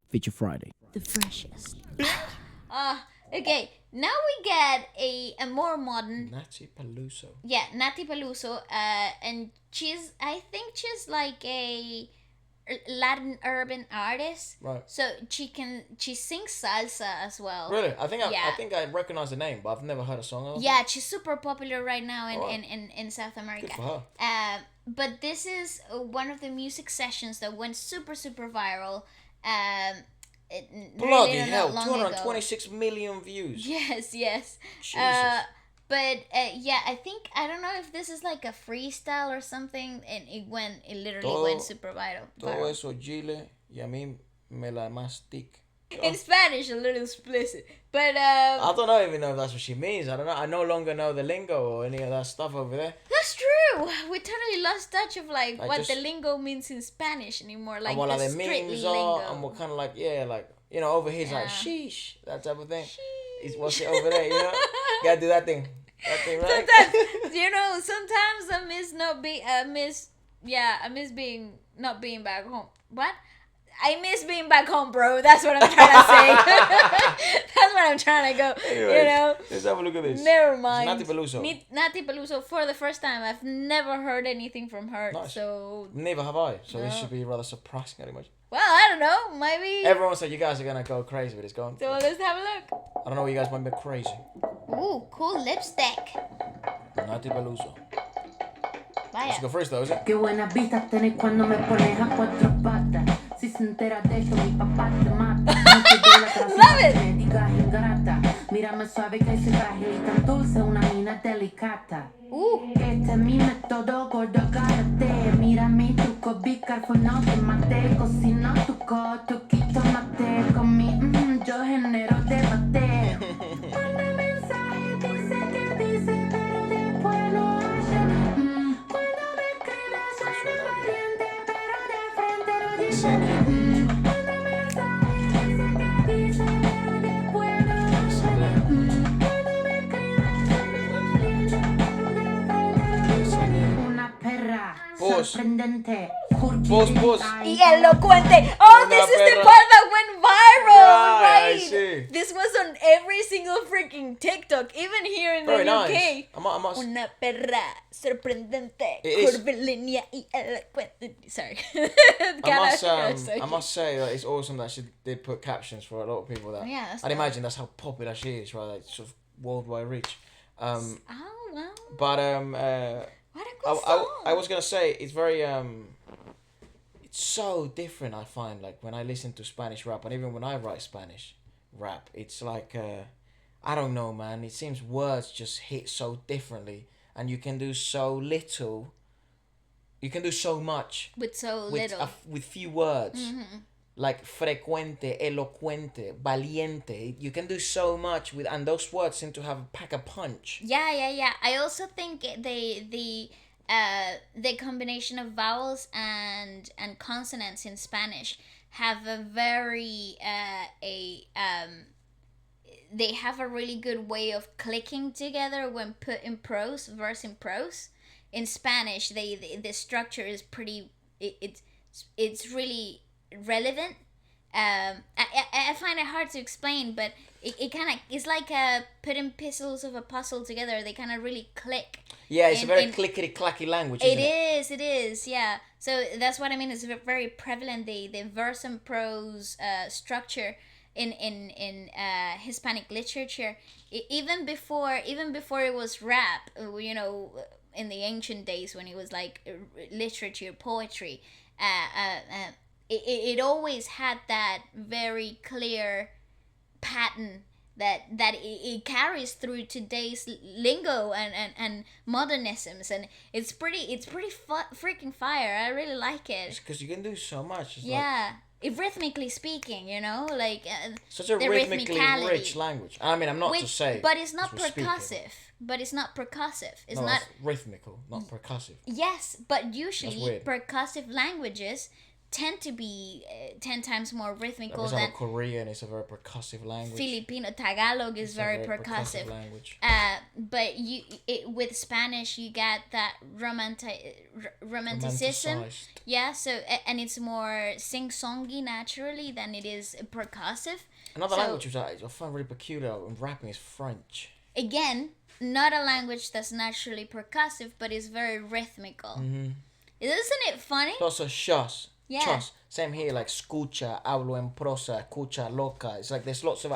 Feature Friday. The freshest. Okay. Now we get a more modern. NATHY PELUSO. Yeah, Nathy Peluso. And I think she's like a Latin urban artist. Right. So she sings salsa as well. Really? I Yeah. think I recognize the name, but I've never heard a song of it. Yeah, she's super popular right now in, Alright. in South America. Good for her. But this is one of the music sessions that went super viral. Bloody really hell, not long ago. 226 million views. Yes. Jesus. But yeah, I don't know if this is like a freestyle or something, and it literally went super viral. Todo eso Chile y a mí me la mastic. In Spanish, a little explicit, but I don't know even know if that's what she means. I don't know. I no longer know the lingo or any of that stuff over there. that's true. We totally lost touch of like I what just- the lingo means in Spanish anymore. Like And what the like the straight memes lingo. are, and we're kind of like, yeah, like, you know, over here it's like, Yeah. sheesh, that type of thing. Is what's it over there, you know? Gotta do that thing. That thing, right? Sometimes I miss being not being back home. What? I miss being back home, bro. That's what I'm trying to say. That's what I'm trying to go. Anyways, let's have a look at this. Never mind. It's NATHY PELUSO. Nathy Peluso for the first time. I've never heard anything from her. Nice. So, Neither have I, so this No. should be rather surprising, pretty much. well, I don't know. Maybe. Everyone said you guys are gonna go crazy with this. Go on. So let's have a look. I don't know, you guys might be crazy. Ooh, cool lipstick. NATHY PELUSO. Vaya. Let's go first though, is it? Qué buenas vistas tenés cuando me pones a cuatro patas. Si se entera de eso, mi papá te mata. No te doy la Love trasera, it. me digas ingrata. Mírame suave que ese frágil y tan dulce, una mina delicata. Este es mi método, gordo, agárrate. Mira mi truco, bicarbonato, te maté. Cocino tu truquito, mate. Con mi, yo genero debate. Manda mensaje, dice que dice, pero después no hace. Cuando me escribes, suena valiente, pero de frente no dice. Manda mensaje, dice que dice, pero después no hace. Cuando me escribes, suena valiente, pero de frente no dice. Una perra Pause. sorprendente, Pause. Y elocuente. Oh, Una this is the perra. part that went viral, Right, I right? see. This was on every single freaking TikTok, even here in Very the nice. UK. I must. Una perra sorprendente, It is- curvilínea y elocuente. Sorry. I must say that it's awesome that she did put captions for a lot of people. That Yeah, that's I'd nice. imagine that's how popular she is, right? Like sort of worldwide reach. Oh, well. But What a cool song. I was gonna say it's very it's so different. I find like when I listen to Spanish rap, and even when I write Spanish rap, it's like I don't know, man. It seems words just hit so differently, and you can do so little. You can do so much With so with little. with few words. Like frecuente, elocuente, valiente. You can do so much with, and those words seem to have pack a punch. Yeah. I also think the combination of vowels and consonants in Spanish have a very they have a really good way of clicking together when put in prose, verse in prose. In Spanish, the structure is pretty. It's really relevant. I find it hard to explain, but it kind of it's like putting pieces of a puzzle together. They kind of really click. Yeah, it's a very in- clickety clacky language. It Isn't is, yeah. So that's what I mean. It's very prevalent. The verse and prose structure in Hispanic literature, even before it was rap. You know, in the ancient days when it was like literature, poetry. It always had that very clear pattern that it carries through today's lingo and modernisms, and it's pretty freaking fire. I really like it. because you can do so much. It's Yeah, rhythmically speaking, you know, like such a the rhythmically rhythmicality. rich language. I mean, I'm not to say, but it's not as we're speaking. percussive. But it's not percussive. It's No, not. that's rhythmical, not percussive. Yes, but usually weird. percussive languages tend to be 10 times more rhythmical For than example, Korean is a very percussive language. Filipino. Tagalog is very percussive language. But with Spanish you get that romanticism. Yeah, so and it's more sing-songy naturally than it is percussive. Another language which I find really peculiar in rapping is French. Again, not a language that's naturally percussive, but is very rhythmical. Mm-hmm. Isn't it funny? Also, chos. Yeah. Chos. Same here, like escucha, hablo en prosa, escucha loca. It's like there's lots of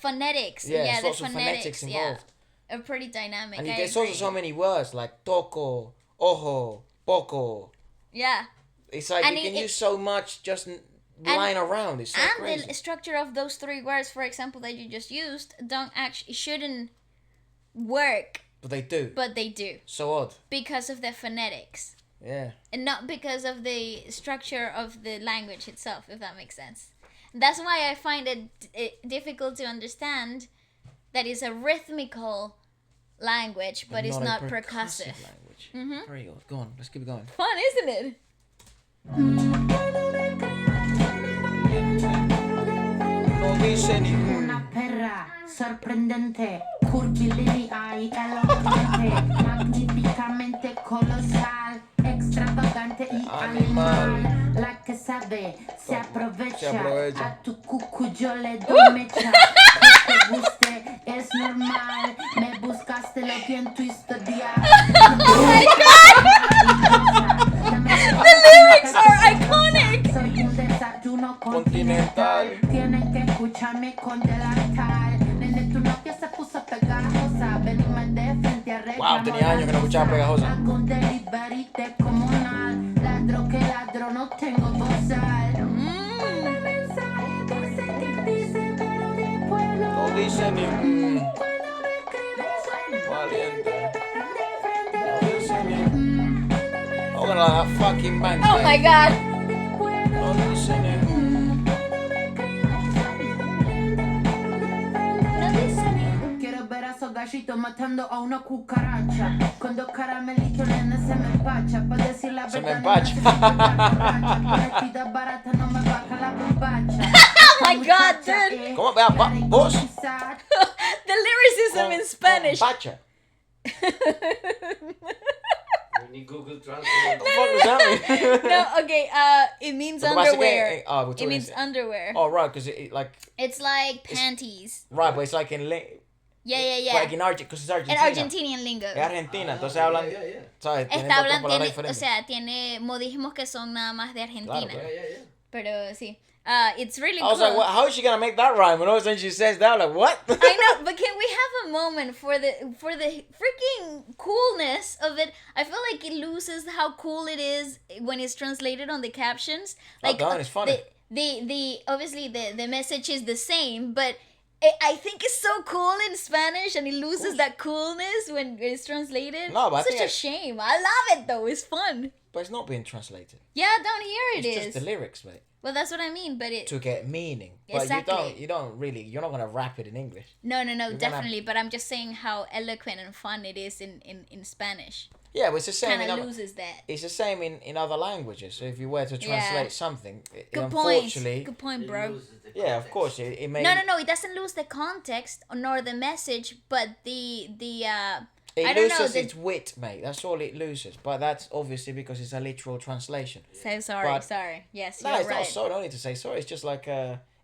phonetics. Yeah, the lots of phonetics involved. Are pretty dynamic. And there's also so many words like toco, ojo, poco. Yeah. It's like you can use so much just lying around. It's so crazy. And the structure of those three words, for example, that you just used, shouldn't work. But they do. But they do. So odd. Because of the phonetics. Yeah. And not because of the structure of the language itself, if that makes sense. That's why I find it difficult to understand that it's a rhythmical language, but it's not percussive. Language. Mm-hmm. Very odd. Go on, let's keep it going. Fun, isn't it? No dice ni una perra sorprendente, curvilínea y elocuente, magníficamente colosal, extravagante y animal. La que sabe se aprovecha. A tu cucu yo le doy mecha. Que te guste es normal. Me buscaste lo que en tu historia. Oh my god! The lyrics are iconic! Soy un desayuno continental. Tienen que escucharme con delantal. Nene, tu novia se puso pegajosa. Venime de frente a reclamar. Wow, tenía años que no escuchaba pegajosa. Hago un delivery descomunal. Ladro que ladro, no tengo bozal. Mensaje dulce que dice, pero después no dice ni Cuando me escribes suena valiente, pero de frente no dice ni I'm gonna like that fucking bang. Oh my god! No dice ni Quiero ver a esos gallitos matando a una cucaracha. Con dos caramelitos, nene, se me empacha. Pa' decir la verdad, Se me empacha. Prometida barata, no me baja la bombacha. Oh my god, dude! ¿Cómo? Vea, vos. The lyricism in Spanish. Bacha. We need Google Translate. What the fuck was that? No, okay, it means So underwear. basically, It means underwear. Oh, right, because it like... It's like panties. Right, but it's like in... Yeah. Like in Argentina, because it's En Argentina. Argentinian lingo. Es Argentina, entonces hablan... Yeah. ¿Sabes? Tienen Está otras hablando, palabras o diferentes. sea, tiene modismos que son nada más de Argentina. Claro. Yeah. Pero sí. It's really I cool. was like, how is she gonna make that rhyme? And all of a sudden she says that, I'm like, what? I know, but can we have a moment for the freaking coolness of it? I feel like it loses how cool it is when it's translated on the captions. Like, it's funny. The obviously the message is the same, but I think it's so cool in Spanish, and it loses that coolness when it's translated. No, but I Such think a shame. I love it though. It's fun. But it's not being translated. Yeah, down here It's just the lyrics, mate. Well, that's what I mean, but it... To get meaning. But Exactly. you don't really, you're not going to rap it in English. No, definitely. But I'm just saying how eloquent and fun it is in Spanish. Yeah, but it's the same. Kind of loses that. It's the same in other languages. So if you were to translate something, Good point. unfortunately... Good point, bro. Yeah, of course. It may... No. It doesn't lose the context nor the message, but the It I don't loses know, its wit, mate. That's all it loses. But that's obviously because it's a literal translation. So sorry, But- sorry. Yes, No, you're it's right. not sorry. No need to say sorry. It's just like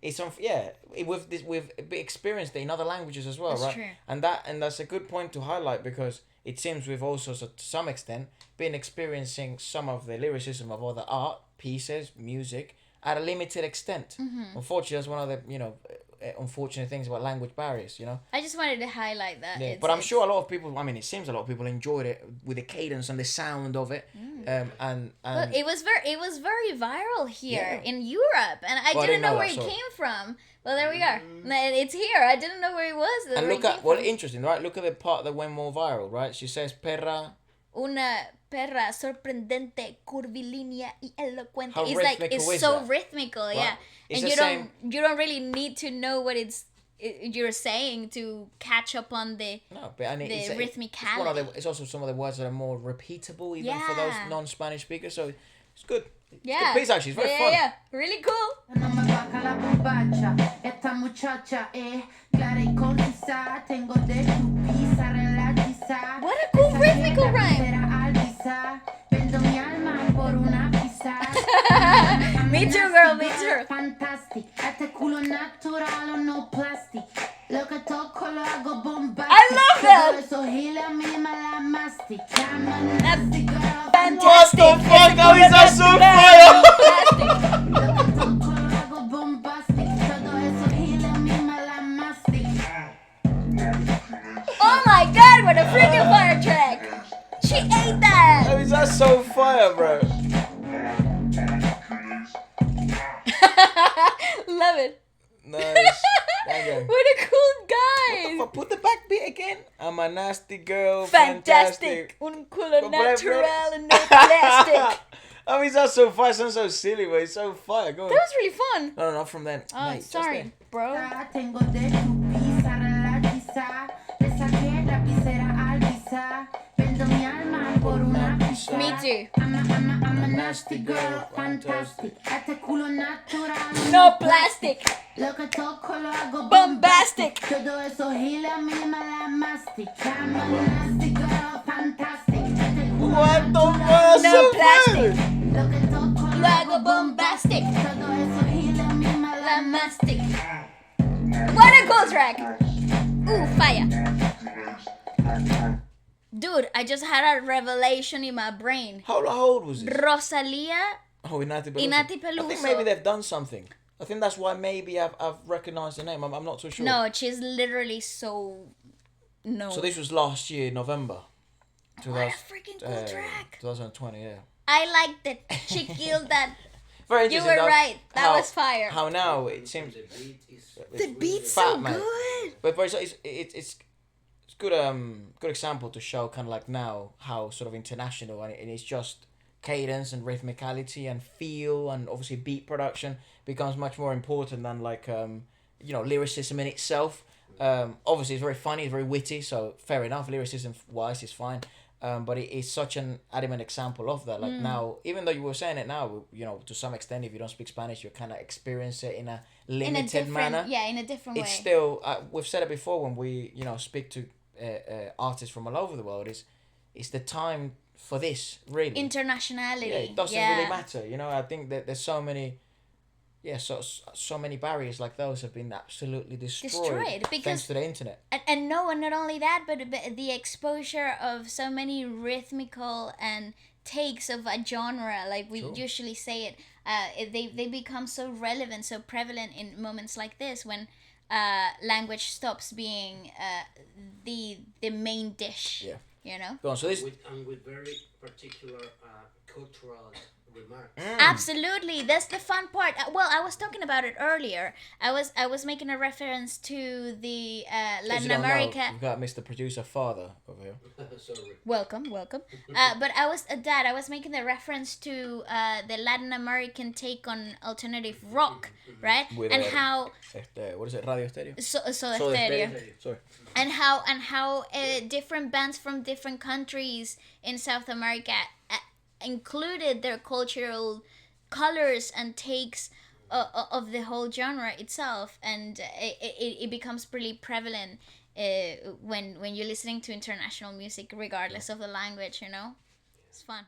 it's on. Yeah, we've experienced it in other languages as well, That's right? true. And that's a good point to highlight because it seems we've also, to some extent, been experiencing some of the lyricism of other art pieces, music, at a limited extent. Mm-hmm. Unfortunately, that's one of the unfortunate things about language barriers. I just wanted to highlight that. Yeah, but I'm sure a lot of people. I mean, it seems a lot of people enjoyed it with the cadence and the sound of it. And Well, it was very viral here Yeah. in Europe, and I Well, I didn't know where that, it sorry. came from. Well, there we are. It's here. I didn't know where it was. and where look it at came well, from. interesting, right? Look at the part that went more viral, right? She says perra. Una perra sorprendente, curvilínea y elocuente. How It's like rhythmical it's is so that? rhythmical, yeah. It's And the you don't really need to know what it's you're saying to catch up on the No, but I mean, the it's rhythmicality. one of the, it's also some of the words that are more repeatable even for those Yeah. non-Spanish speakers. So it's good. It's Yeah. good piece actually. It's very fun. Yeah, really cool. No me baja la bombacha, esta muchacha es clara y concisa. Tengo de tu pizza relatiza. What a cool rhythmical rhyme. Vendo mi alma por una pizza. Me too, girl, me too. Fantastic, este culo natural o no plastic. Lo que toco lo hago bombastic. I love that. Todo eso gila misma la mastic. I'm a That's nasty girl. What the fuck? How is that so fire? Lo que toco lo hago bombastic. Todo eso gila misma la mastic. Oh my god, what a freaking fire track! She ate that! How is that so fire, bro? Love it. Nice. There you go. What a cool guy! But put the back beat again. I'm a nasty girl. Fantastic! Un culo But natural and no plastic. I mean, that's so fire. Sounds so silly, but it's so fire. Go on. That was really fun. No, not from then. Oh, Mate, just sorry, then. bro. Tengo de tu pizza relatiza. Le saqué la pizera al pizza. Vendo mi alma por una pizza. Me too. I'm a nasty girl, fantastic. Este culo natural. No plastic. Lo que toco lo hago Bombastic. Todo eso gila misma la mastic. I'm a nasty girl, fantastic. Este culo What the fuck? natural. No So plastic. good. Lo que toco Lo hago bombastic. Todo eso gila misma La la mastic. What a cool track! Ooh, fire. Dude, I just had a revelation in my brain. How old was this? Rosalia. Oh, in NATHY Peluso. NATHY I think Peluso. maybe they've done something. I think that's why maybe I've recognised the name. I'm not too sure. No, she's literally so no. So this was last year, November. What a freaking cool track. 2020, yeah. I like that she killed that. Very You interesting. were right. That how- was fire. How now it seems... The beat is. The beat's Fat so man. good. But it's good good example to show kind of like now how sort of international and it's just cadence and rhythmicality and feel and obviously beat production becomes much more important than like lyricism in itself. Obviously it's very funny, it's very witty, so fair enough, lyricism wise is fine. But it is such an adamant example of that. Like now, even though you were saying it now, to some extent, if you don't speak Spanish, you kind of experience it in a limited manner. Yeah, in a different It's way. still, we've said it before when we, speak to artists from all over the world, it's the time for this, really. Internationality. Yeah, it doesn't really matter. I think that there's so many, so many barriers like those have been absolutely destroyed because thanks to the internet. And no, and not only that, but the exposure of so many rhythmical and takes of a genre, like we usually say it, they become so relevant, so prevalent in moments like this when language stops being the main dish. Yeah. Go on, so this... with very particular cultural remarks. Absolutely, that's the fun part. Well, I was talking about it earlier. I was making a reference to the Latin America. We've got Mr. Producer Father over here. Sorry. Welcome. But I was making the reference to the Latin American take on alternative rock, right? With, and how what is it? Radio Stereo. so Soda stereo. Sorry. And how different bands from different countries in South America included their cultural colors and takes of the whole genre itself, and it becomes pretty prevalent when you're listening to international music, regardless of the language. It's fun.